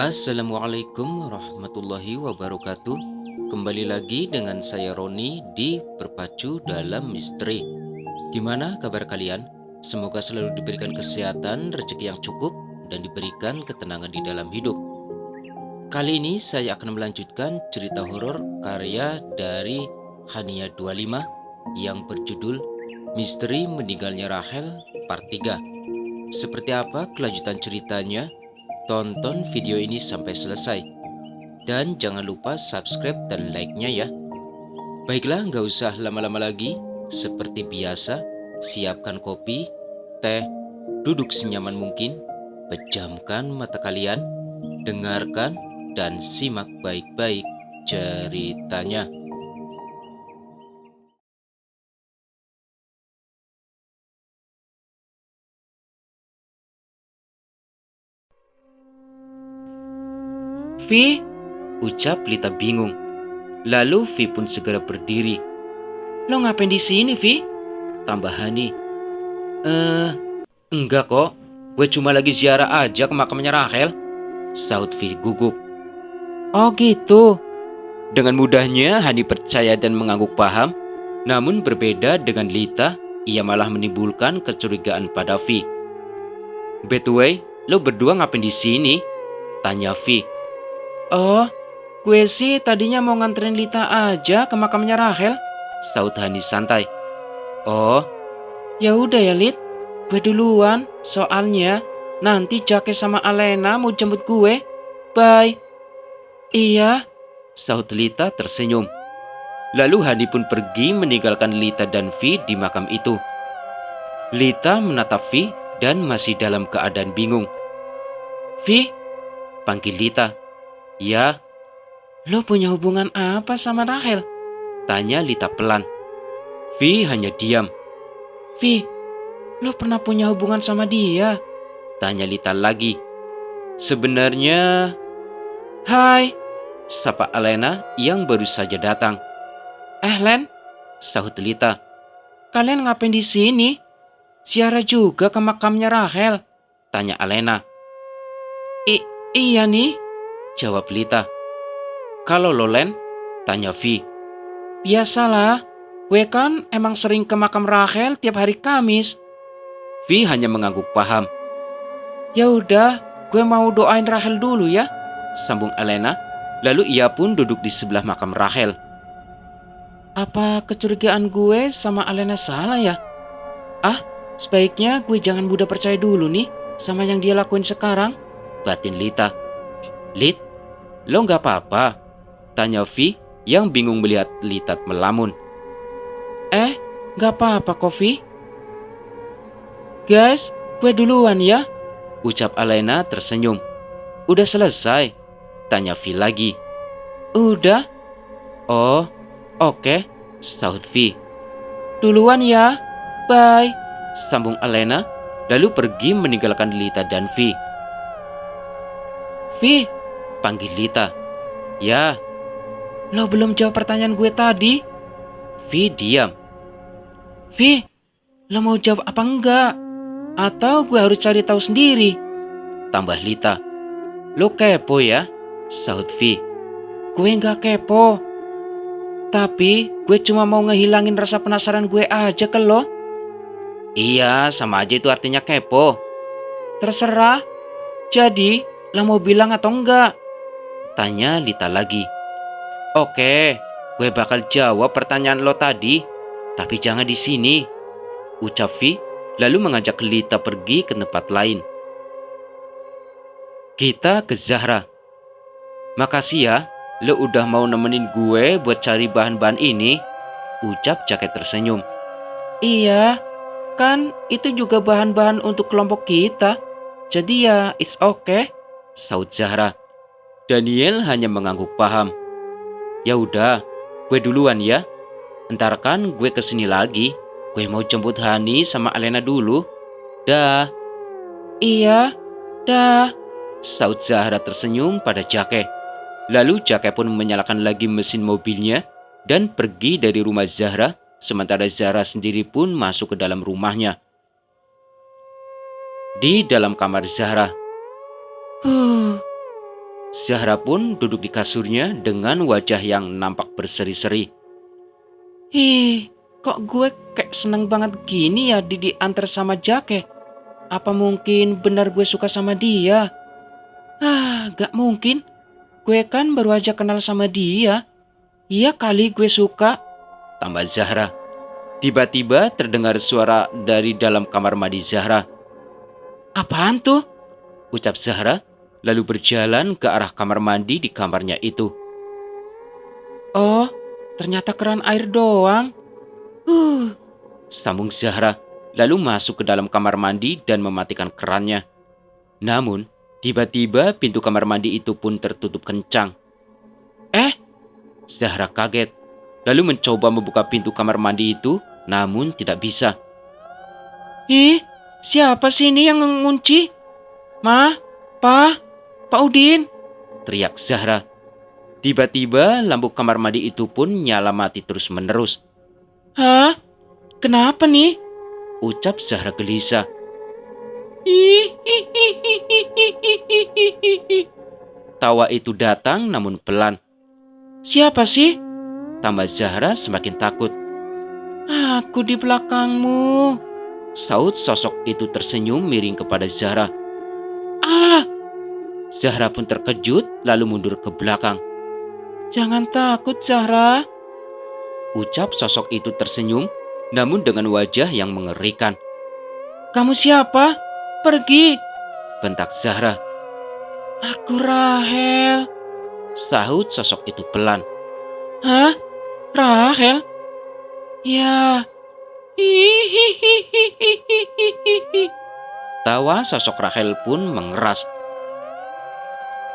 Assalamualaikum warahmatullahi wabarakatuh. Kembali lagi dengan saya Roni di Berpacu Dalam Misteri. Gimana kabar kalian? Semoga selalu diberikan kesehatan, rezeki yang cukup, dan diberikan ketenangan di dalam hidup. Kali ini saya akan melanjutkan cerita horor karya dari Hania 25 yang berjudul Misteri Meninggalnya Rahel Part 3. Seperti apa kelanjutan ceritanya? Tonton video ini sampai selesai. Dan jangan lupa subscribe dan like-nya ya. Baiklah, nggak usah lama-lama lagi. Seperti biasa, siapkan kopi, teh, duduk senyaman mungkin, pejamkan mata kalian, dengarkan, dan simak baik-baik ceritanya. Vi, ucap Lita bingung. Lalu Vi pun segera berdiri. Lo ngapain di sini, Vi? Tambah Hani. Enggak kok. Gue cuma lagi ziarah aja ke makamnya Rahel. Saud Vi gugup. Oh gitu. Dengan mudahnya Hani percaya dan mengangguk paham. Namun berbeda dengan Lita, ia malah menimbulkan kecurigaan pada Vi. By the way, lo berdua ngapain di sini? Tanya Vi. Oh, gue sih tadinya mau nganterin Lita aja ke makamnya Rahel. Saud Hani santai. Oh, ya udah ya Lit. Gue duluan, soalnya nanti Jake sama Alena mau jemput gue. Bye. Iya, sahut Lita tersenyum. Lalu Hani pun pergi meninggalkan Lita dan Vi di makam itu. Lita menatap Vi dan masih dalam keadaan bingung. Vi, panggil Lita. Ya, lo punya hubungan apa sama Rahel? Tanya Lita pelan. Vi hanya diam. Vi, lo pernah punya hubungan sama dia? Tanya Lita lagi. Sebenarnya... Hai, sapa Alena yang baru saja datang. Len, sahut Lita. Kalian ngapain di sini? Ziarah juga ke makamnya Rahel? Tanya Alena. Iya nih, jawab Lita. Kalau lo Len? Tanya Vi. Biasalah, gue kan emang sering ke makam Rahel tiap hari Kamis. Vi hanya mengangguk paham. Ya udah, gue mau doain Rahel dulu ya, sambung Alena. Lalu ia pun duduk di sebelah makam Rahel. Apa kecurigaan gue sama Alena salah ya? Sebaiknya gue jangan mudah percaya dulu nih sama yang dia lakuin sekarang, batin Lita. Lit, lo gak apa-apa? Tanya Vi yang bingung melihat Lita melamun. Gak apa-apa kok Vi. Guys, gue duluan ya, ucap Alena tersenyum. Udah selesai? Tanya Vi lagi. Udah. Oh, oke, sahut Vi. Duluan ya, bye, sambung Alena, lalu pergi meninggalkan Lita dan Vi. Vi, panggil Lita. Ya, lo belum jawab pertanyaan gue tadi. Vi diam. Vi, lo mau jawab apa enggak? Atau gue harus cari tahu sendiri? Tambah Lita. Lo kepo ya, sahut Vi. Gue nggak kepo. Tapi gue cuma mau ngehilangin rasa penasaran gue aja ke lo. Iya, sama aja itu artinya kepo. Terserah. Jadi, lo mau bilang atau enggak? Tanya Lita lagi. Oke, gue bakal jawab pertanyaan lo tadi. Tapi jangan di sini, ucap Vi, lalu mengajak Lita pergi ke tempat lain. Kita ke Zahra. Makasih ya, lo udah mau nemenin gue buat cari bahan-bahan ini, ucap Jaket tersenyum. Iya, kan itu juga bahan-bahan untuk kelompok kita. Jadi ya, it's okay, saut Zahra. Daniel hanya mengangguk paham. Ya udah, gue duluan ya. Entar kan gue kesini lagi. Gue mau jemput Hani sama Alena dulu. Dah. Iya, dah, saut Zahra tersenyum pada Jake. Lalu Jake pun menyalakan lagi mesin mobilnya dan pergi dari rumah Zahra, sementara Zahra sendiri pun masuk ke dalam rumahnya. Di dalam kamar Zahra. Zahra pun duduk di kasurnya dengan wajah yang nampak berseri-seri. Ih, kok gue kayak seneng banget gini ya diantar sama Jake? Apa mungkin benar gue suka sama dia? Gak mungkin. Gue kan baru aja kenal sama dia. Iya kali gue suka, tambah Zahra. Tiba-tiba terdengar suara dari dalam kamar mandi Zahra. Apaan tuh? Ucap Zahra, lalu berjalan ke arah kamar mandi di kamarnya itu. Oh, ternyata keran air doang. Sambung Zahra, lalu masuk ke dalam kamar mandi dan mematikan kerannya. Namun, tiba-tiba pintu kamar mandi itu pun tertutup kencang. Zahra kaget, lalu mencoba membuka pintu kamar mandi itu, namun tidak bisa. Ih, siapa sih ini yang ngunci? Ma, Pak Udin, teriak Zahra. Tiba-tiba lampu kamar mandi itu pun nyala mati terus-menerus. Hah? Kenapa nih? Ucap Zahra gelisah. Tawa itu datang namun pelan. Siapa sih? Tambah Zahra semakin takut. Aku di belakangmu. Saut sosok itu tersenyum miring kepada Zahra. Zahra pun terkejut lalu mundur ke belakang. Jangan takut Zahra. Ucap sosok itu tersenyum namun dengan wajah yang mengerikan. Kamu siapa? Pergi, bentak Zahra. Aku Rahel, sahut sosok itu pelan. Hah? Rahel? Ya. Tawa sosok Rahel pun mengeras.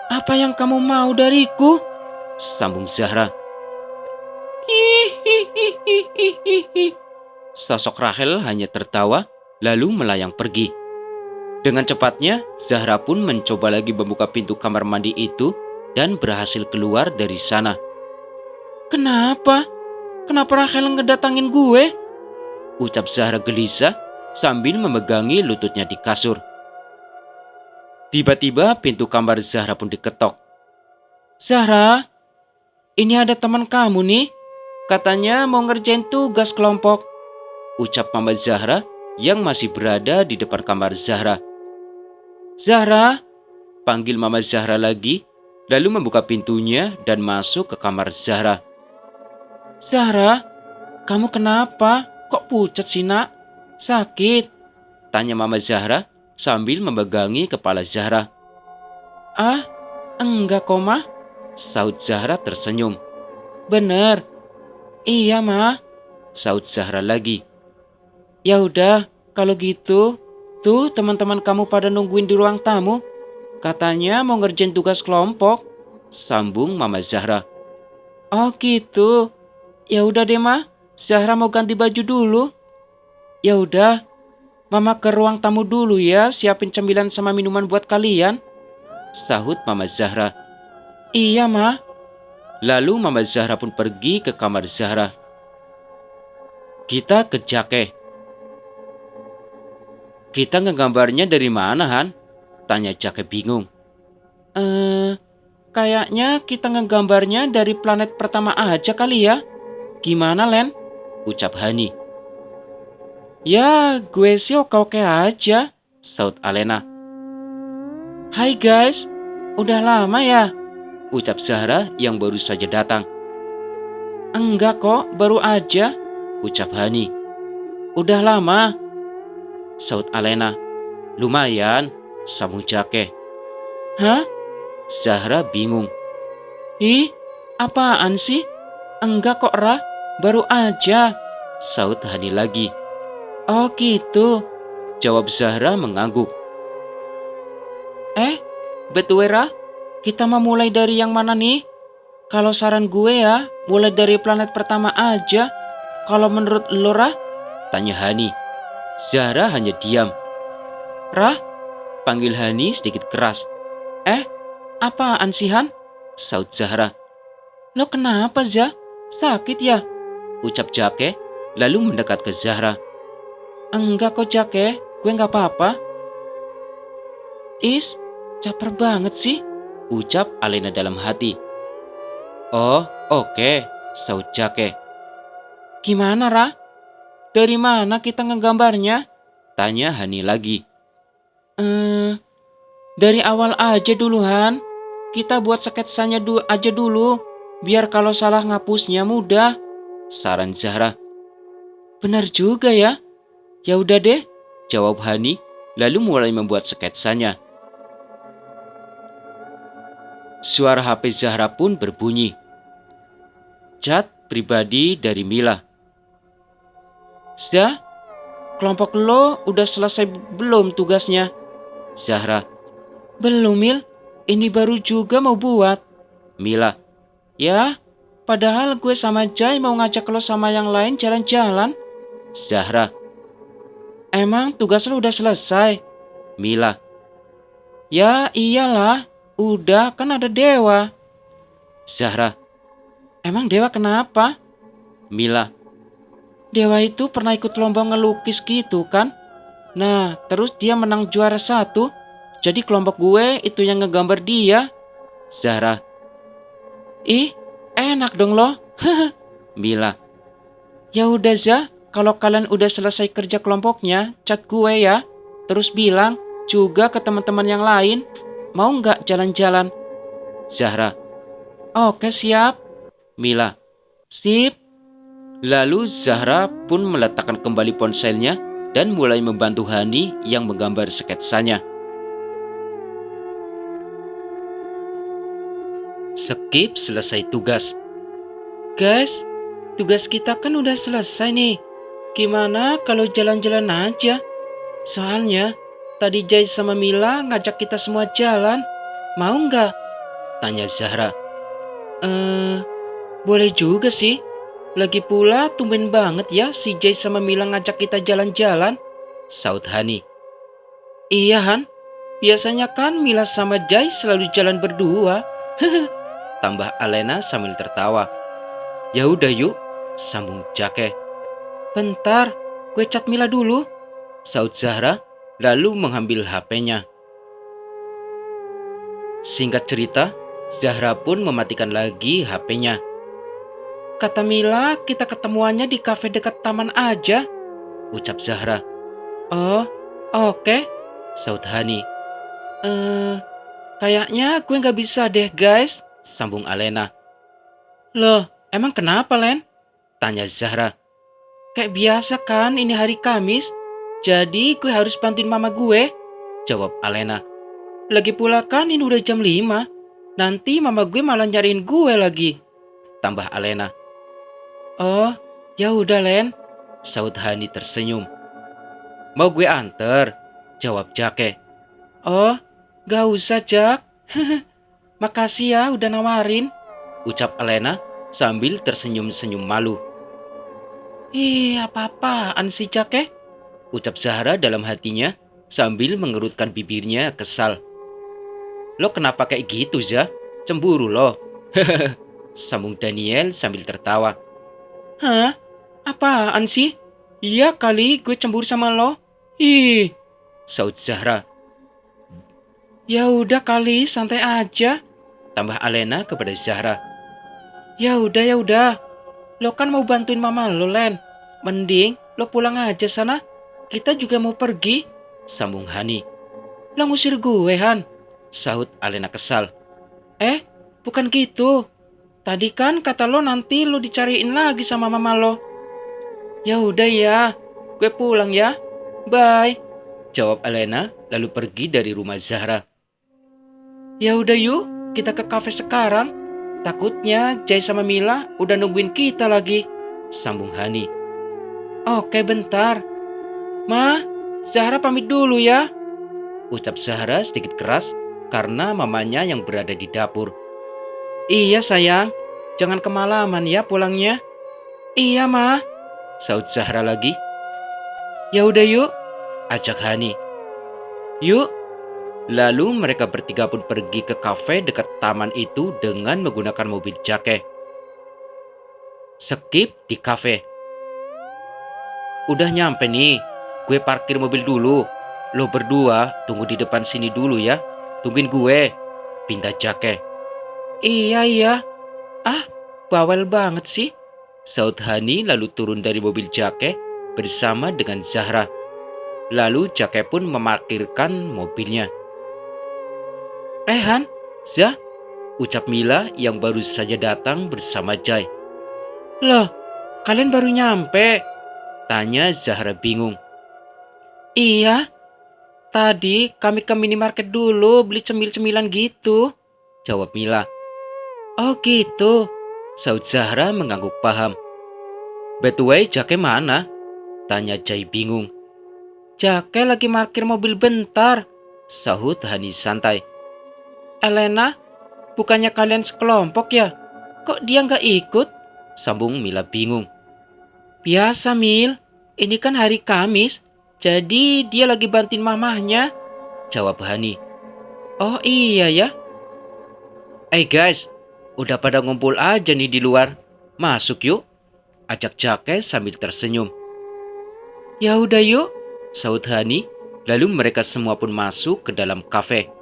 Apa yang kamu mau dariku? Sambung Zahra. Sosok Rahel hanya tertawa lalu melayang pergi. Dengan cepatnya, Zahra pun mencoba lagi membuka pintu kamar mandi itu dan berhasil keluar dari sana. Kenapa? Kenapa Rahel ngedatangin gue? Ucap Zahra gelisah sambil memegangi lututnya di kasur. Tiba-tiba pintu kamar Zahra pun diketok. Zahra, ini ada teman kamu nih. Katanya mau ngerjain tugas kelompok. Ucap Mama Zahra yang masih berada di depan kamar Zahra. Zahra, panggil Mama Zahra lagi, lalu membuka pintunya dan masuk ke kamar Zahra. Zahra, kamu kenapa? Kok pucat sih nak? Sakit? Tanya Mama Zahra sambil memegangi kepala Zahra. Enggak kok mah, saut Zahra tersenyum. Bener? Iya mah, saut Zahra lagi. Ya udah, kalau gitu, tuh teman-teman kamu pada nungguin di ruang tamu. Katanya mau ngerjain tugas kelompok, sambung Mama Zahra. Oh gitu. Ya udah deh mah, Zahra mau ganti baju dulu. Ya udah, Mama ke ruang tamu dulu ya, siapin cemilan sama minuman buat kalian, sahut Mama Zahra. Iya mah. Lalu Mama Zahra pun pergi ke kamar Zahra. Kita ke Jake. Kita ngegambarnya dari mana, Han? Tanya Jake bingung. Kayaknya kita ngegambarnya dari planet pertama aja kali ya. Gimana, Len? Ucap Hani. Ya, gue sih oke-oke aja, saut Alena. Hai guys, udah lama ya? Ucap Zahra yang baru saja datang. Enggak kok, baru aja, ucap Hani. Udah lama, saut Alena. Lumayan, sambung Jake. Hah? Zahra bingung. Ih, apaan sih? Enggak kok Rah, baru aja, saut Hani lagi. Oh gitu, jawab Zahra mengangguk. Betul Rah, kita mau mulai dari yang mana nih? Kalau saran gue ya, mulai dari planet pertama aja. Kalau menurut lo Rah? Tanya Hani. Zahra hanya diam. Rah, panggil Hani sedikit keras. Apaan sih Han? Saut Zahra. Lo kenapa Zah? Sakit ya? Ucap Jake lalu mendekat ke Zahra. Enggak kok Jake, gue gak apa-apa. Caper banget sih. ucap Alena dalam hati. Oh, oke, saut Jake. Gimana, Ra? Dari mana kita ngegambarnya? Tanya Hani lagi. Dari awal aja dulu, Han. Kita buat sketsanya aja dulu, biar kalau salah ngapusnya mudah, saran Zahra. Benar juga ya. Ya udah deh, jawab Hani, lalu mulai membuat sketsanya. Suara HP Zahra pun berbunyi. Chat pribadi dari Mila. Zah, kelompok lo udah selesai belum tugasnya? Zahra. Belum, Mil. Ini baru juga mau buat. Mila. Ya, padahal gue sama Jai mau ngajak lo sama yang lain jalan-jalan. Zahra. Emang tugas lo udah selesai? Mila. Ya iyalah, udah kan ada Dewa. Zahra. Emang Dewa kenapa? Mila. Dewa itu pernah ikut lomba ngelukis gitu kan? Nah, terus dia menang juara 1. Jadi kelompok gue itu yang ngegambar dia. Zahra. Ih, enak dong lo. Mila. Ya udah Zah, kalau kalian udah selesai kerja kelompoknya, chat gue ya. Terus bilang juga ke teman-teman yang lain, mau nggak jalan-jalan? Zahra. Oke siap. Mila. Sip. Lalu Zahra pun meletakkan kembali ponselnya dan mulai membantu Hani yang menggambar sketsanya. Skip selesai tugas. Guys, tugas kita kan udah selesai nih. Gimana kalau jalan-jalan aja? Soalnya tadi Jai sama Mila ngajak kita semua jalan. Mau nggak? Tanya Zahra. Boleh juga sih. Lagi pula tumben banget ya si Jai sama Mila ngajak kita jalan-jalan. Saut Hani. Iya Han, biasanya kan Mila sama Jai selalu jalan berdua. Tambah Alena sambil tertawa. Ya udah yuk, sambung Jake. Bentar, gue chat Mila dulu. Saut Zahra lalu mengambil HP-nya. Singkat cerita, Zahra pun mematikan lagi HP-nya. Kata Mila, kita ketemuannya di kafe dekat taman aja, ucap Zahra. Oh, oke, saut Hani. Kayaknya gue gak bisa deh guys, sambung Alena. Loh, emang kenapa Len? Tanya Zahra. Kayak biasa kan ini hari Kamis, jadi gue harus bantuin mama gue, jawab Alena. Lagi pula kan ini udah jam 5, nanti mama gue malah nyariin gue lagi, tambah Alena. Oh, ya udah Len, saut Hani tersenyum. Mau gue anter, jawab Jake. Oh, gak usah Jak. Makasih ya udah nawarin, ucap Alena sambil tersenyum-senyum malu. Ih, apa-apaan sih Jake? Ucap Zahra dalam hatinya sambil mengerutkan bibirnya kesal. Lo kenapa kayak gitu Zah? Cemburu lo. Sambung Daniel sambil tertawa. Hah? Apaan sih? Iya kali gue cemburu sama lo. Ih, saut Zahra. Ya udah kali, santai aja, tambah Alena kepada Zahra. Ya udah. Lo kan mau bantuin mama lo, Len. Mending lo pulang aja sana. Kita juga mau pergi, sambung Hani. Lo ngusir gue, Han, sahut Alena kesal. Bukan gitu. Tadi kan kata lo nanti lo dicariin lagi sama mama lo. Ya udah ya, gue pulang ya. Bye, jawab Alena lalu pergi dari rumah Zahra. Ya udah yuk, kita ke kafe sekarang. Takutnya Jai sama Mila udah nungguin kita lagi, sambung Hani. Oke bentar. Ma, Zahra pamit dulu ya, ucap Zahra sedikit keras karena mamanya yang berada di dapur. Iya sayang, jangan kemalaman ya pulangnya. Iya Ma, saut Zahra lagi. Ya udah yuk, ajak Hani. Yuk. Lalu mereka bertiga pun pergi ke kafe dekat taman itu dengan menggunakan mobil Jake. Skip di kafe. Udah nyampe nih, gue parkir mobil dulu. Lo berdua tunggu di depan sini dulu ya, tungguin gue, pinta Jake. Iya. Ah, bawel banget sih, saut Hani lalu turun dari mobil Jake bersama dengan Zahra. Lalu Jake pun memarkirkan mobilnya. Han, Zah, ucap Mila yang baru saja datang bersama Jai. Loh, kalian baru nyampe? Tanya Zahra bingung. Iya, tadi kami ke minimarket dulu beli cemil-cemilan gitu, jawab Mila. Oh gitu, saut Zahra mengangguk paham. By the way, Jake mana? Tanya Jai bingung. Jake lagi parkir mobil bentar, sahut Hani santai. Elena, bukannya kalian sekelompok ya? Kok dia nggak ikut? Sambung Mila bingung. Biasa Mil, ini kan hari Kamis, jadi dia lagi bantuin mamahnya, jawab Hani. Oh iya ya. Guys, udah pada ngumpul aja nih di luar. Masuk yuk, ajak Jake sambil tersenyum. Ya udah yuk, saut Hani. Lalu mereka semua pun masuk ke dalam kafe.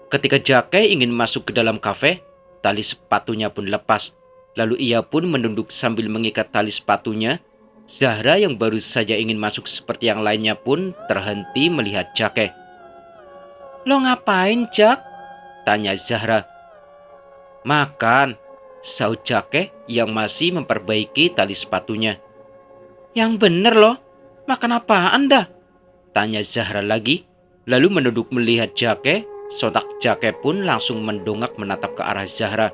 Ketika Jake ingin masuk ke dalam kafe, tali sepatunya pun lepas. Lalu ia pun menunduk sambil mengikat tali sepatunya. Zahra yang baru saja ingin masuk seperti yang lainnya pun terhenti melihat Jake. Lo ngapain, Jak? Tanya Zahra. Makan, saut Jake yang masih memperbaiki tali sepatunya. Yang bener loh, makan apaan dah? Tanya Zahra lagi, lalu menunduk melihat Jake. Sontak Jake pun langsung mendongak menatap ke arah Zahra.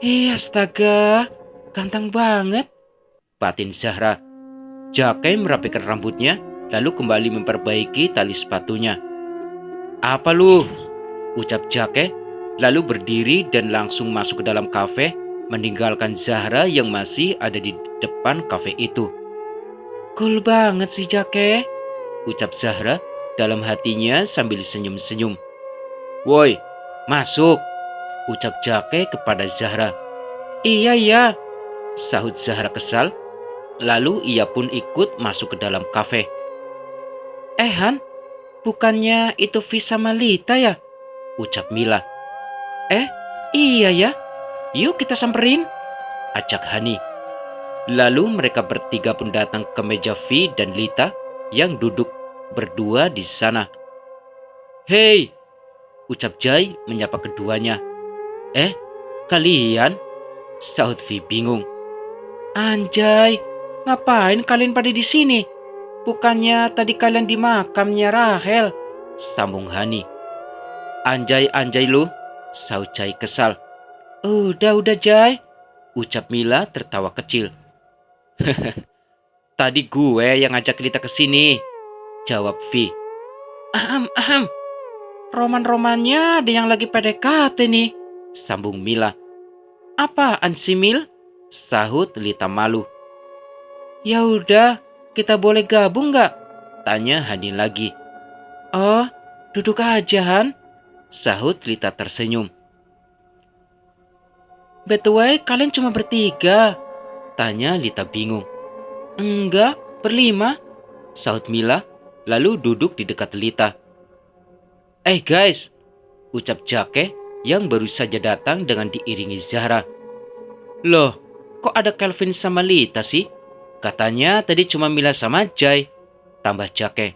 Astaga, ganteng banget, batin Zahra. Jake merapikan rambutnya, lalu kembali memperbaiki tali sepatunya. Apa lu? Ucap Jake, lalu berdiri dan langsung masuk ke dalam kafe, meninggalkan Zahra yang masih ada di depan kafe itu. Cool banget sih Jake, ucap Zahra dalam hatinya sambil senyum-senyum. Woi, masuk, ucap Jake kepada Zahra. Iya, sahut Zahra kesal. Lalu ia pun ikut masuk ke dalam kafe. Han, bukannya itu Vi sama Lita ya? Ucap Mila. Iya ya, yuk kita samperin, ajak Hani. Lalu mereka bertiga pun datang ke meja Vi dan Lita yang duduk berdua di sana. Hei, ucap Jai menyapa keduanya. Kalian? Sahut Vi bingung. Anjay, ngapain kalian pada di sini? Bukannya tadi kalian di makamnya Rahel? Sambung Hani. Anjay lu, sahut Jai kesal. Udah Jai, ucap Mila tertawa kecil. Tadi gue yang ngajak Lita ke sini, jawab Vi. Aham. Roman-romannya ada yang lagi PDKT nih, sambung Mila. Apaan sih Mil? Sahut Lita malu. Ya udah, kita boleh gabung nggak? Tanya Hani lagi. Oh, duduk aja Han, sahut Lita tersenyum. By the way, kalian cuma bertiga? Tanya Lita bingung. Enggak, berlima, sahut Mila, lalu duduk di dekat Lita. Guys, ucap Jake yang baru saja datang dengan diiringi Zahra. Loh, kok ada Kelvin sama Lita sih? Katanya tadi cuma Mila sama Jai, tambah Jake.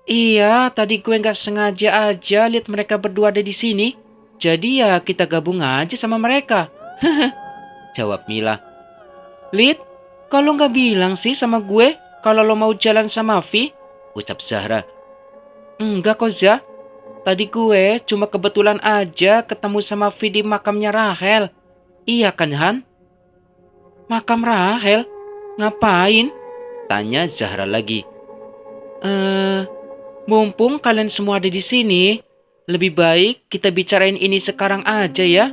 Iya, tadi gue nggak sengaja aja lihat mereka berdua ada di sini. Jadi ya kita gabung aja sama mereka. Jawab Mila. Lit, kalau nggak bilang sih sama gue kalau lo mau jalan sama Vi? Ucap Zahra. Enggak kok Zah. Tadi gue cuma kebetulan aja ketemu sama Vi di makamnya Rahel. Iya kan Han? Makam Rahel? Ngapain? Tanya Zahra lagi. Mumpung kalian semua ada di sini, lebih baik kita bicarain ini sekarang aja ya.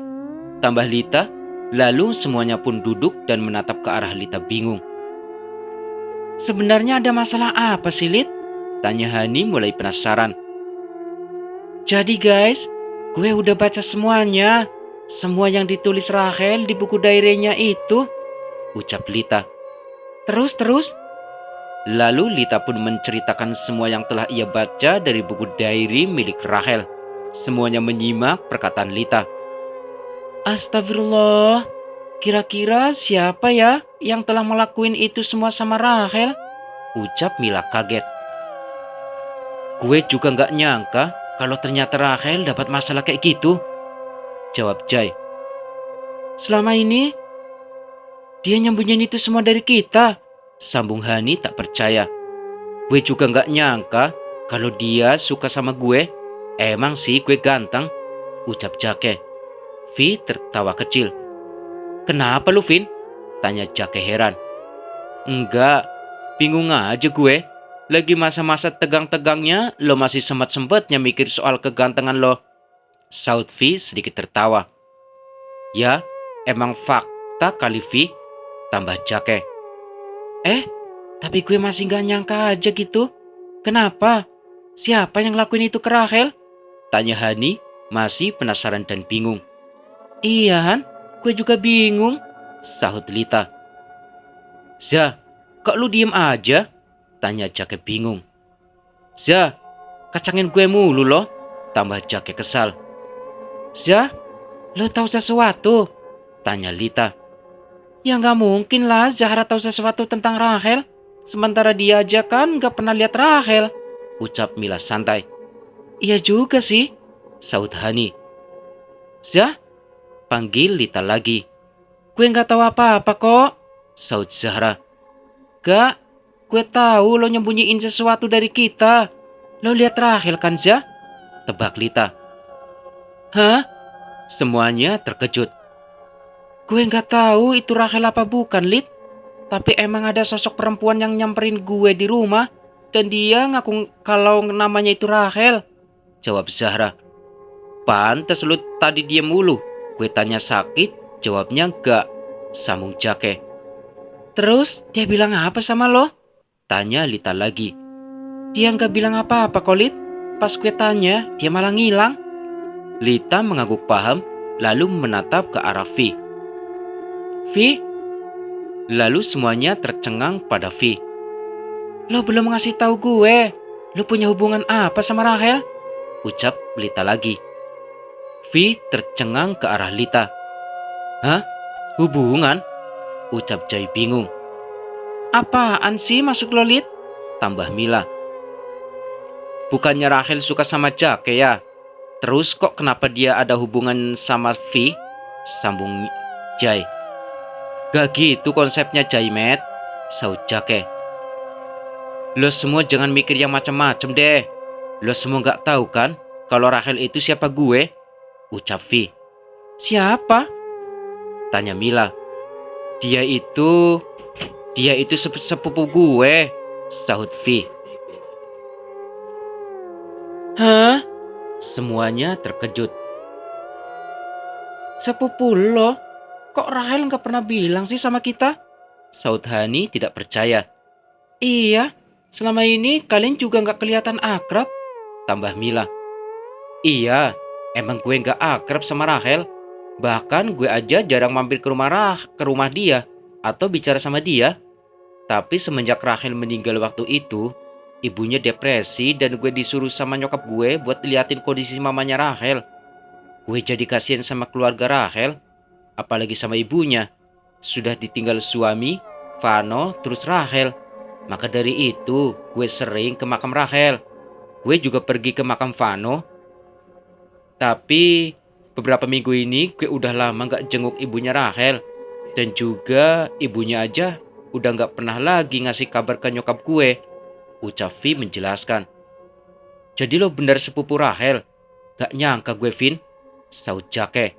Tambah Lita, lalu semuanya pun duduk dan menatap ke arah Lita bingung. Sebenarnya ada masalah apa sih Lit? Tanya Hani mulai penasaran. Jadi guys, gue udah baca semuanya. Semua yang ditulis Rahel di buku diary-nya itu, ucap Lita. Terus? Lalu Lita pun menceritakan semua yang telah ia baca dari buku diary milik Rahel. Semuanya menyimak perkataan Lita. Astagfirullah, kira-kira siapa ya yang telah melakuin itu semua sama Rahel? Ucap Mila kaget. Gue juga gak nyangka kalau ternyata Rahel dapat masalah kayak gitu, jawab Jai. Selama ini dia nyembunyiin itu semua dari kita, sambung Hani tak percaya. Gue juga gak nyangka kalau dia suka sama gue. Emang sih gue ganteng, ucap Jake. Vi tertawa kecil. Kenapa lu, Vin? Tanya Jake heran. Enggak, bingung aja gue. Lagi masa-masa tegang-tegangnya, lo masih sempat-sempatnya mikir soal kegantengan lo. Saud Vi sedikit tertawa. Ya, emang fakta kali Vi, tambah Jake. Tapi gue masih gak nyangka aja gitu. Kenapa? Siapa yang lakuin itu ke Rahel? Tanya Hani, masih penasaran dan bingung. Iya Han, gue juga bingung, sahut Lita. Zah, kok lu diem aja? Tanya Jake bingung. Zah, kacangin gue mulu loh, tambah Jake kesal. Zah, lo tahu sesuatu? Tanya Lita. Ya gak mungkin lah Zahra tahu sesuatu tentang Rahel. Sementara dia aja kan gak pernah lihat Rahel, ucap Mila santai. Iya juga sih, sahut Hani. Zah, panggil Lita lagi. Gue gak tahu apa-apa kok, sahut Zahra. Gak, gue tahu lo nyembunyiin sesuatu dari kita. Lo lihat Rahel kan Zah? Tebak Lita. Hah? Semuanya terkejut. Gue gak tahu itu Rahel apa bukan, Lit. Tapi emang ada sosok perempuan yang nyamperin gue di rumah. Dan dia ngaku kalau namanya itu Rahel, jawab Zahra. Pantes lu tadi diem mulu. Gue tanya sakit, jawabnya enggak, sambung Jake. Terus dia bilang apa sama lo? Tanya Lita lagi. Dia nggak bilang apa-apa kok Lit. Pas gue tanya, dia malah ngilang. Lita mengangguk paham, lalu menatap ke arah Vi. Vi? Lalu semuanya tercengang pada Vi. Lo belum ngasih tahu gue. Lo punya hubungan apa sama Rahel? Ucap Lita lagi. Vi tercengang ke arah Lita. Hah? Hubungan? Ucap Jai bingung. Apaan sih masuk lo Lit? Tambah Mila. Bukannya Rahel suka sama Jake ya? Terus kok kenapa dia ada hubungan sama Vi? Sambung Jai. Gak gitu konsepnya Jai Met, sahut Jake. Lo semua jangan mikir yang macam-macam deh. Lo semua gak tahu kan kalau Rahel itu siapa gue? Ucap Vi. Siapa? Tanya Mila. Dia itu sepupu gue, sahut Vi. Hah? Semuanya terkejut. Sepupu lo? Kok Rahel gak pernah bilang sih sama kita? Sahut Hani tidak percaya. Iya, selama ini kalian juga gak kelihatan akrab, tambah Mila. Iya, emang gue gak akrab sama Rahel. Bahkan gue aja jarang mampir ke rumah dia atau bicara sama dia. Tapi semenjak Rahel meninggal waktu itu, ibunya depresi dan gue disuruh sama nyokap gue buat liatin kondisi mamanya Rahel. Gue jadi kasihan sama keluarga Rahel, apalagi sama ibunya. Sudah ditinggal suami, Vano, terus Rahel. Maka dari itu, gue sering ke makam Rahel. Gue juga pergi ke makam Vano. Tapi beberapa minggu ini gue udah lama gak jenguk ibunya Rahel. Dan juga ibunya aja udah gak pernah lagi ngasih kabar ke nyokap gue, ucap Vi menjelaskan. Jadi lo benar sepupu Rahel? Gak nyangka gue Vin, sahut Jake.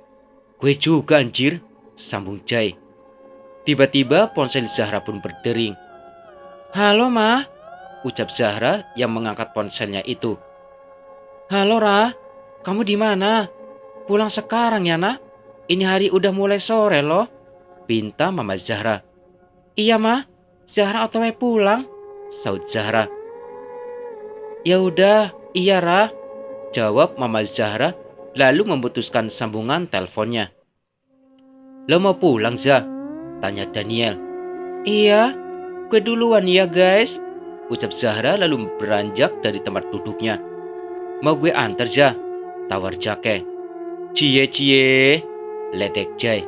Gue juga anjir, sambung Jai. Tiba-tiba ponsel Zahra pun berdering. Halo Ma, ucap Zahra yang mengangkat ponselnya itu. Halo Ra, kamu di mana? Pulang sekarang ya nak? Ini hari udah mulai sore loh, pinta Mama Zahra. Iya Ma, Zahra otw pulang, sahut Zahra. Ya udah, iya Ra, jawab Mama Zahra lalu memutuskan sambungan teleponnya. Lo mau pulang Zah? Tanya Daniel. Iya, gue duluan ya guys, ucap Zahra lalu beranjak dari tempat duduknya. Mau gue antar Zah? tawar Jake. Cie cie, ledek Jai.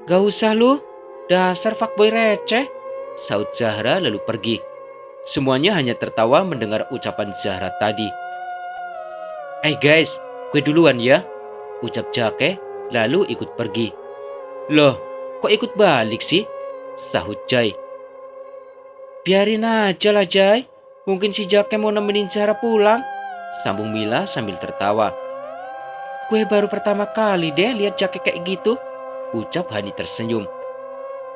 Gak usah lu, dasar fuckboy receh, saut Zahra lalu pergi. Semuanya hanya tertawa mendengar ucapan Zahra tadi. Guys, gue duluan ya, ucap Jake lalu ikut pergi. Loh, kok ikut balik sih? Sahut Jai. Biarin aja lah Jai, mungkin si Jake mau nemenin Zahra pulang, sambung Mila sambil tertawa. Gue baru pertama kali deh lihat Jake kayak gitu, ucap Hani tersenyum.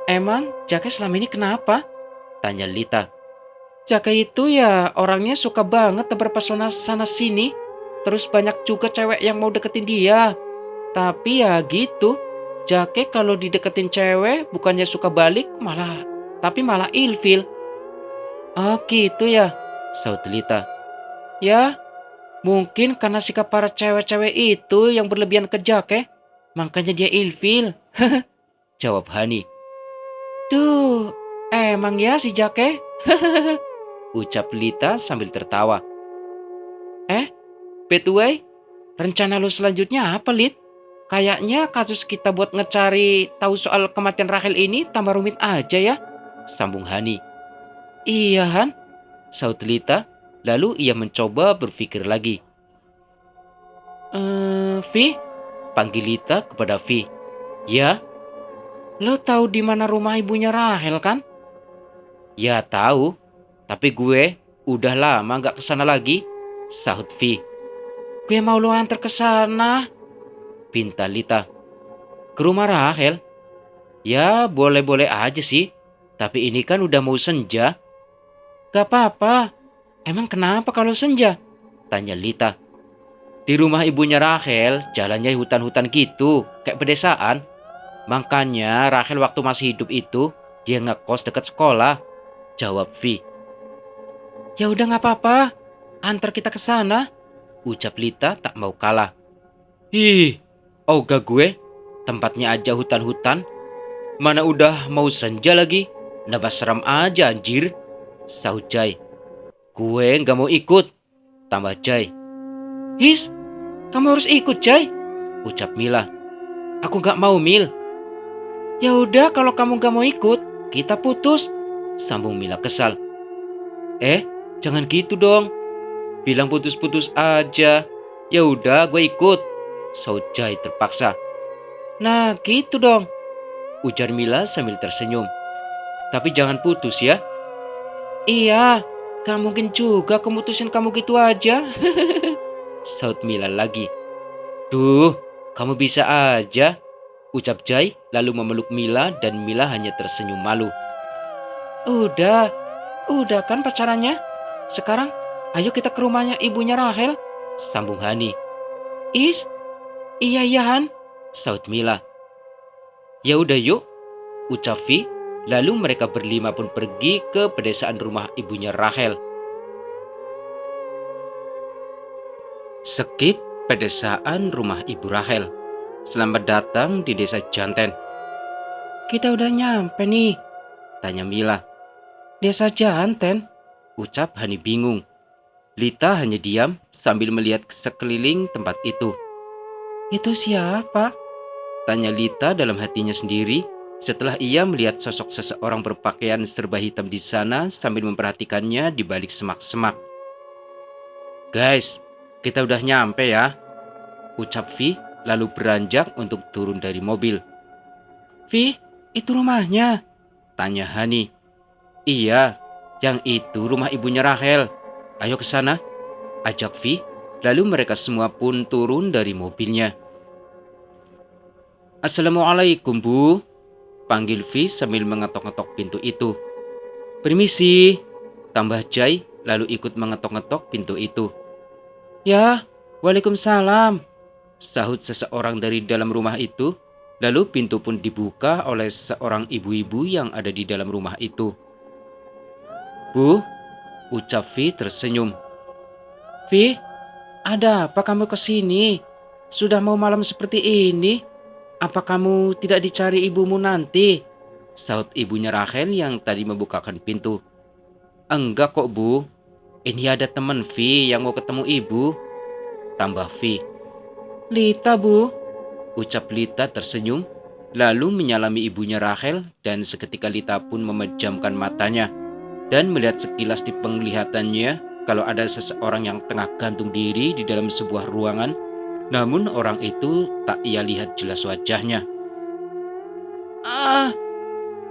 Emang Jake selama ini kenapa? Tanya Lita. Jake itu ya orangnya suka banget berpesona sana sini, terus banyak juga cewek yang mau deketin dia. Tapi ya gitu, Jake kalau dideketin cewek bukannya suka balik malah ilfil. Oh gitu ya, saut Lita. Ya, mungkin karena sikap para cewek-cewek itu yang berlebihan ke Jake, makanya dia ilfil. Jawab Hani. Duh, emang ya si Jake? Ucap Lita sambil tertawa. By the way, rencana lu selanjutnya apa, Lit? Kayaknya kasus kita buat ngecari tahu soal kematian Rachel ini tambah rumit aja ya, sambung Hani. Iya Han, saut Lita, lalu ia mencoba berpikir lagi. Vi, panggil Lita kepada Vi. Ya, lo tahu di mana rumah ibunya Rachel kan? Ya tahu, tapi gue udah lama gak kesana lagi, sahut Vi. Gue mau lo antar ke sana, pinta Lita. Ke rumah Rachel? Ya boleh-boleh aja sih, tapi ini kan udah mau senja. Gak apa-apa, emang kenapa kalau senja? Tanya Lita. Di rumah ibunya Rachel jalannya hutan-hutan gitu, kayak pedesaan. Makanya Rachel waktu masih hidup itu dia ngekos dekat sekolah, jawab Vi. Ya udah gak apa-apa, antar kita ke sana, ucap Lita tak mau kalah. Ih, ogah gue, tempatnya aja hutan-hutan. Mana udah mau senja lagi, nambah seram aja anjir, sahut Jai. Gue gak mau ikut, tambah Jai. His, kamu harus ikut Jai, ucap Mila. Aku gak mau Mil. Ya udah kalau kamu gak mau ikut, kita putus, sambung Mila kesal. Jangan gitu dong. Bilang putus-putus aja. Ya udah gue ikut, saut Jai terpaksa. Nah gitu dong, ujar Mila sambil tersenyum. Tapi jangan putus ya. Iya, gak mungkin juga aku mutusin kamu gitu aja, saut Mila lagi. Duh, kamu bisa aja, ucap Jai lalu memeluk Mila dan Mila hanya tersenyum malu. Udah kan pacarannya? Sekarang ayo kita ke rumahnya ibunya Rachel, sambung Hani. Iya Han, saut Mila. Ya udah yuk, ucap Vi, lalu mereka berlima pun pergi ke pedesaan rumah ibunya Rachel. Skip pedesaan rumah ibu Rachel. Selamat datang di desa Janten. Kita udah nyampe nih, tanya Mila. Desa Janten, ucap Hani bingung. Lita hanya diam sambil melihat sekeliling tempat itu. Itu siapa? Tanya Lita dalam hatinya sendiri setelah ia melihat sosok seseorang berpakaian serba hitam di sana sambil memperhatikannya di balik semak-semak. Guys, kita udah nyampe ya, ucap Vi lalu beranjak untuk turun dari mobil. Vi, itu rumahnya? Tanya Hani. Iya, yang itu rumah ibunya Rachel. Ayo ke sana, ajak Vi, lalu mereka semua pun turun dari mobilnya. Assalamualaikum Bu, panggil Vi sambil mengetok-ngetok pintu itu. Permisi, tambah Jai lalu ikut mengetok-ngetok pintu itu. Ya, waalaikumsalam, sahut seseorang dari dalam rumah itu. Lalu pintu pun dibuka oleh seorang ibu-ibu yang ada di dalam rumah itu. Bu, ucap Vi tersenyum. Vi, ada apa kamu kesini? Sudah mau malam seperti ini? Apa kamu tidak dicari ibumu nanti? Saut ibunya Rachel yang tadi membukakan pintu. Enggak kok Bu, ini ada teman Vi yang mau ketemu ibu, tambah Vi. Lita, Bu, ucap Lita tersenyum, lalu menyalami ibunya Rachel dan seketika Lita pun memejamkan matanya dan melihat sekilas di penglihatannya kalau ada seseorang yang tengah gantung diri di dalam sebuah ruangan, namun orang itu tak ia lihat jelas wajahnya. Ah,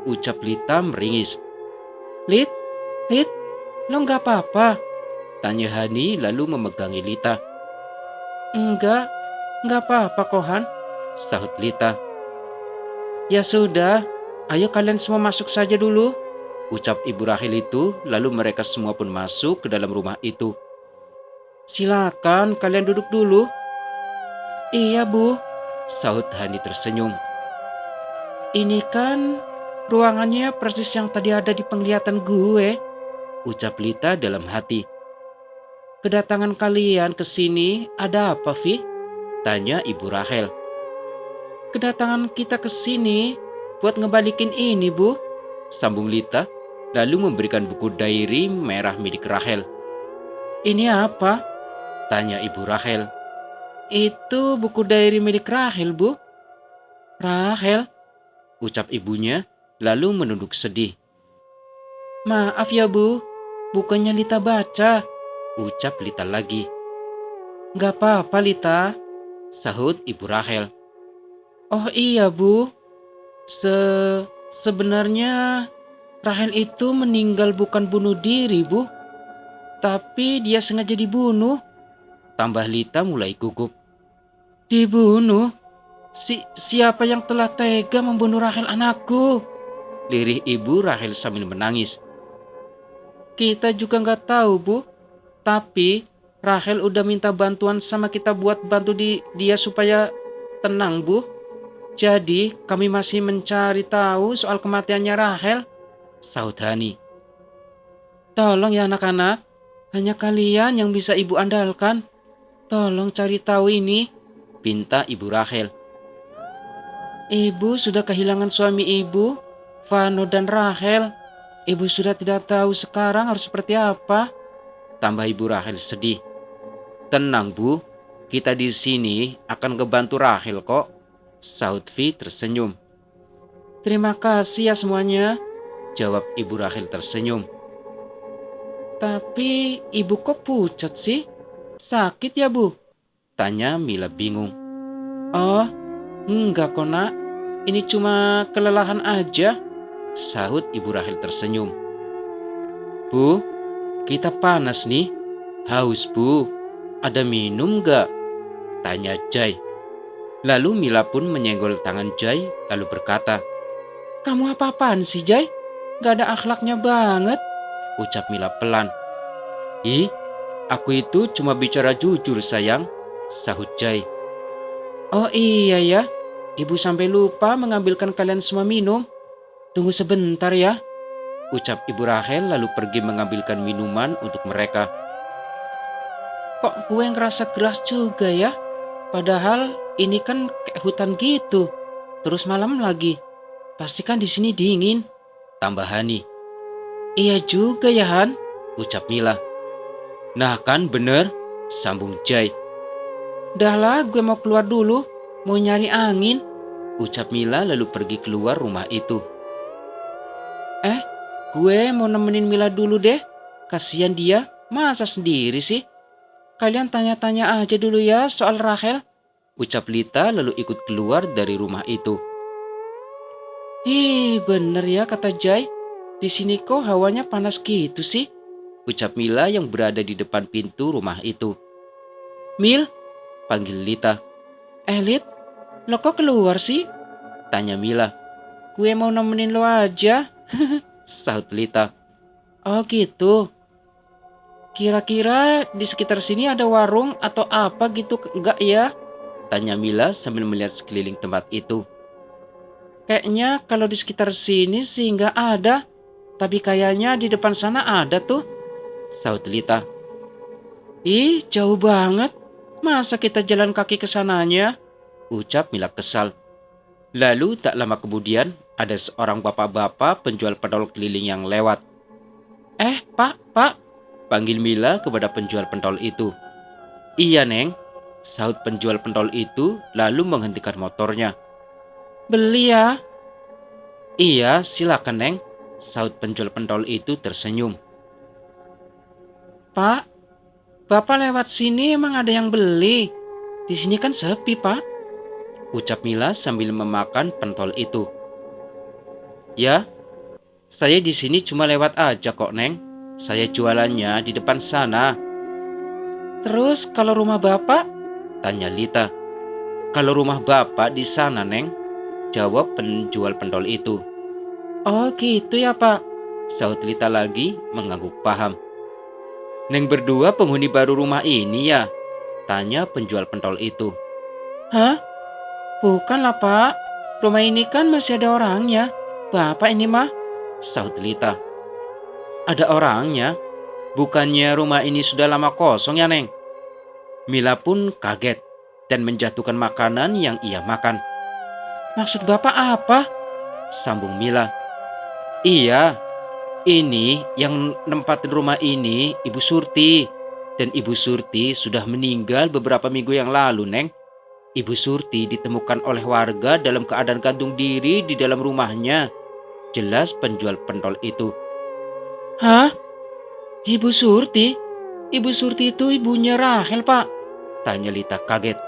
ucap Lita meringis. Lit, Lit, lo nggak apa-apa? Tanya Hani lalu memegangi Lita. Nggak apa-apa Kohan, sahut Lita. Ya sudah, ayo kalian semua masuk saja dulu, ucap Ibu Rahel itu, lalu mereka semua pun masuk ke dalam rumah itu. Silakan kalian duduk dulu. Iya Bu, sahut Hani tersenyum. Ini kan ruangannya persis yang tadi ada di penglihatan gue, ucap Lita dalam hati. Kedatangan kalian ke sini ada apa, Vi? Tanya Ibu Rahel. Kedatangan kita ke sini buat ngebalikin ini, Bu, sambung Lita, lalu memberikan buku diary merah milik Rahel. Ini apa? Tanya Ibu Rahel. Itu buku diary milik Rahel, Bu. Rahel, ucap ibunya, lalu menunduk sedih. Maaf ya, Bu, bukannya Lita baca, ucap Lita lagi. Gak apa-apa, Lita, sahut Ibu Rahel. Oh iya, Bu, sebenarnya Rahel itu meninggal bukan bunuh diri, Bu. Tapi dia sengaja dibunuh. Tambah Lita mulai gugup. Dibunuh? Siapa yang telah tega membunuh Rahel anakku? Lirih ibu Rahel sambil menangis. Kita juga nggak tahu, Bu. Tapi Rahel udah minta bantuan sama kita buat bantu dia supaya tenang, Bu. Jadi kami masih mencari tahu soal kematiannya Rahel, sahut Hani. Tolong ya anak-anak, hanya kalian yang bisa ibu andalkan. Tolong cari tahu ini, pinta Ibu Rahel. Ibu sudah kehilangan suami ibu, Vano dan Rahel. Ibu sudah tidak tahu sekarang harus seperti apa, tambah Ibu Rahel sedih. Tenang, Bu, kita di sini akan ngebantu Rahel kok, sahut Vi tersenyum. Terima kasih ya semuanya, jawab Ibu Rahel tersenyum. Tapi ibu kok pucat sih? Sakit ya, Bu? Tanya Mila bingung. Oh, enggak kok, Nak. Ini cuma kelelahan aja, sahut Ibu Rahel tersenyum. Bu, kita panas nih. Haus, Bu. Ada minum gak? Tanya Jai. Lalu Mila pun menyenggol tangan Jai lalu berkata, Kamu apa-apaan sih, Jai? Gak ada akhlaknya banget, ucap Mila pelan. Ih, aku itu cuma bicara jujur sayang, sahut Jai. Oh iya ya, ibu sampai lupa mengambilkan kalian semua minum. Tunggu sebentar ya, ucap Ibu Rahel lalu pergi mengambilkan minuman untuk mereka. Kok gue ngerasa keras juga ya? Padahal ini kan kayak hutan gitu. Terus malam lagi. Pasti kan di sini dingin, tambah Hani. Iya juga ya Han, ucap Mila. Nah kan bener, sambung Jai. Dahlah gue mau keluar dulu, mau nyari angin, ucap Mila lalu pergi keluar rumah itu. Gue mau nemenin Mila dulu deh, kasihan dia, masa sendiri sih? Kalian tanya-tanya aja dulu ya soal Rahel, ucap Lita lalu ikut keluar dari rumah itu. Bener ya kata Jai, di sini kok hawanya panas gitu sih, ucap Mila yang berada di depan pintu rumah itu. Mil, panggil Lita. Lit, lo kok keluar sih? Tanya Mila. Gue mau nemenin lo aja, sahut Lita. Oh gitu. Kira-kira di sekitar sini ada warung atau apa gitu enggak ya? Tanya Mila sambil melihat sekeliling tempat itu. Kayaknya kalau di sekitar sini sih nggak ada, tapi kayaknya di depan sana ada tuh, sahut Lita. Ih, jauh banget. Masa kita jalan kaki ke sananya? Ucap Mila kesal. Lalu tak lama kemudian ada seorang bapak-bapak penjual pentol keliling yang lewat. Pak, panggil Mila kepada penjual pentol itu. Iya, Neng. Sahut penjual pentol itu lalu menghentikan motornya. Beli ya? Iya, silakan Neng. Sahut penjual pentol itu tersenyum. Pak, Bapak lewat sini emang ada yang beli? Di sini kan sepi, Pak. Ucap Mila sambil memakan pentol itu. Ya, saya di sini cuma lewat aja kok, Neng. Saya jualannya di depan sana. Terus kalau rumah Bapak? Tanya Lita. Kalau rumah Bapak di sana, Neng. Jawab penjual pentol itu. Oh gitu ya, Pak. Sahut Lita lagi mengangguk paham. Neng berdua penghuni baru rumah ini ya? Tanya penjual pentol itu. Hah? Bukanlah, Pak. Rumah ini kan masih ada orangnya. Bapak ini mah, sahut Lita. Ada orangnya? Bukannya rumah ini sudah lama kosong ya, Neng? Mila pun kaget dan menjatuhkan makanan yang ia makan. Maksud Bapak apa? Sambung Mila. Iya, ini yang nempatin rumah ini Ibu Surti. Dan Ibu Surti sudah meninggal beberapa minggu yang lalu, Neng. Ibu Surti ditemukan oleh warga dalam keadaan gantung diri di dalam rumahnya. Jelas penjual pentol itu. Hah? Ibu Surti? Ibu Surti itu ibunya Rahel, Pak. Tanya Lita kaget.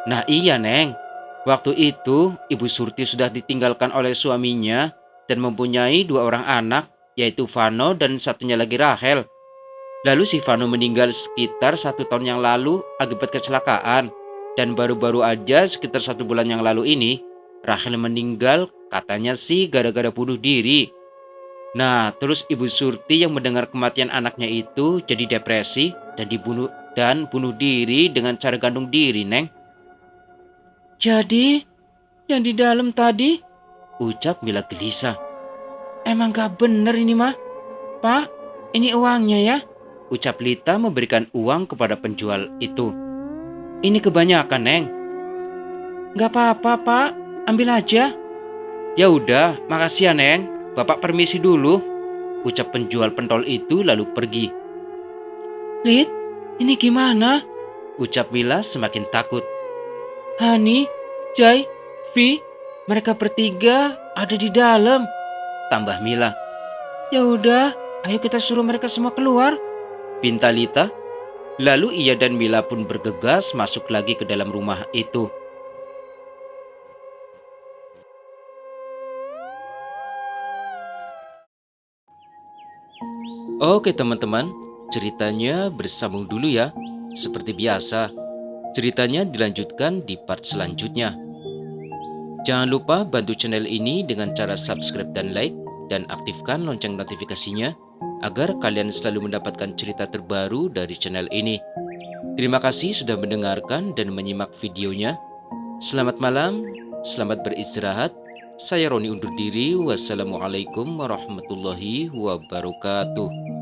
Nah iya, Neng. Waktu itu Ibu Surti sudah ditinggalkan oleh suaminya dan mempunyai 2 orang anak, yaitu Vano dan satunya lagi Rahel. Lalu si Vano meninggal sekitar 1 tahun yang lalu akibat kecelakaan. Dan baru-baru aja sekitar 1 bulan yang lalu ini, Rahel meninggal katanya sih gara-gara bunuh diri. Nah, terus Ibu Surti yang mendengar kematian anaknya itu jadi depresi dan bunuh diri dengan cara gantung diri, Neng. Jadi, yang di dalam tadi, ucap Mila gelisah. Emang gak bener ini mah. Pak, ini uangnya ya. Ucap Lita memberikan uang kepada penjual itu. Ini kebanyakan, Neng. Gak apa-apa, Pak. Ambil aja. Ya udah, makasih ya, Neng. Bapak permisi dulu. Ucap penjual pentol itu lalu pergi. Lit, ini gimana? Ucap Mila semakin takut. Hani, Jai, Vi, mereka bertiga ada di dalam. Tambah Mila. Ya udah, ayo kita suruh mereka semua keluar. Pinta Lita. Lalu ia dan Mila pun bergegas masuk lagi ke dalam rumah itu. Oke teman-teman, ceritanya bersambung dulu ya. Seperti biasa, ceritanya dilanjutkan di part selanjutnya. Jangan lupa bantu channel ini dengan cara subscribe dan like, dan aktifkan lonceng notifikasinya agar kalian selalu mendapatkan cerita terbaru dari channel ini. Terima kasih sudah mendengarkan dan menyimak videonya. Selamat malam, selamat beristirahat. Saya Roni undur diri. Wassalamualaikum warahmatullahi wabarakatuh.